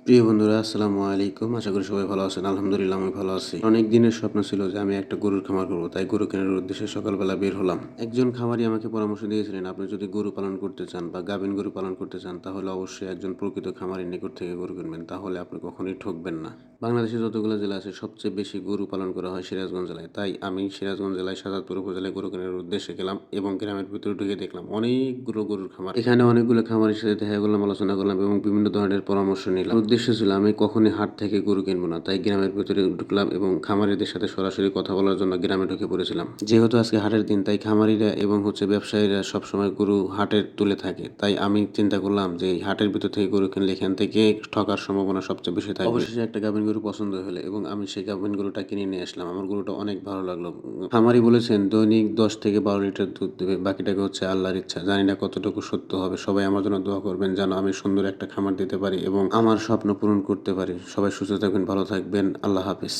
প্রিয় বন্ধুরা, আসসালামু আলাইকুম। আশা করি সবাই ভালো আছেন। আলহামদুলিল্লাহ আমি ভালো আছি। অনেক দিনের স্বপ্ন ছিল যে আমি একটা গরুর খামার করব, তাই গরু কেনার উদ্দেশ্যে সকালবেলা বের হলাম। একজন খামারি আমাকে পরামর্শ দিয়েছিলেন, আপনি যদি গরু পালন করতে চান বা গাভীন গরু পালন করতে চান তাহলে অবশ্যই একজন প্রকৃত খামারির নিকট থেকে গরু কিনবেন, তাহলে আপনি কখনোই ঠকবেন না। বাংলাদেশে যতগুলো জেলা আছে সবচেয়ে বেশি গরু পালন করা হয় সিরাজগঞ্জ জেলায়, তাই আমি সিরাজগঞ্জ জেলায় সাজাদপুর উপজেলায় গরু কেনার উদ্দেশ্যে গেলাম এবং গ্রামের ভিতরে ঢুকে দেখলাম অনেকগুলো গরুর খামার। এখানে অনেকগুলো খামারের সাথে দেখা করলাম, আলোচনা করলাম এবং বিভিন্ন ধরনের পরামর্শ নিলাম। উদ্দেশ্য ছিল আমি কখনই হাট থেকে গরু কিনবো না, তাই গ্রামের ভিতরে ঢুকলাম এবং খামারিদের সাথে সরাসরি কথা বলার জন্য গ্রামে ঢুকে পড়েছিলাম। যেহেতু আজকে হাটের দিন, তাই খামারিরা এবং ব্যবসায়ীরা সবসময় গরু হাটের তুলে থাকে, তাই আমি চিন্তা করলাম যে এই হাটের ভিতর থেকে গরু কিনলে এখান থেকে ঠকার সম্ভাবনা সবচেয়ে বেশি থাকে। অবশেষে একটা গাভীন গরু পছন্দ হলো এবং আমি সেই গাভীন গরুটা কিনে নিয়ে আসলাম। আমার গরুটা অনেক ভালো লাগলো। খামারি বলেছেন দৈনিক 10 থেকে 12 লিটার দুধ দেবে, বাকিটাকে হচ্ছে আল্লাহর ইচ্ছা। জানি না কতটুকু সত্য হবে। সবাই আমার জন্য দোয়া করবেন যেন আমি সুন্দর একটা খামার দিতে পারি এবং আমার স্বপ্ন পূরণ করতে পারি। সবাই সুস্থ থাকবেন, ভালো থাকবেন। আল্লাহ হাফেজ।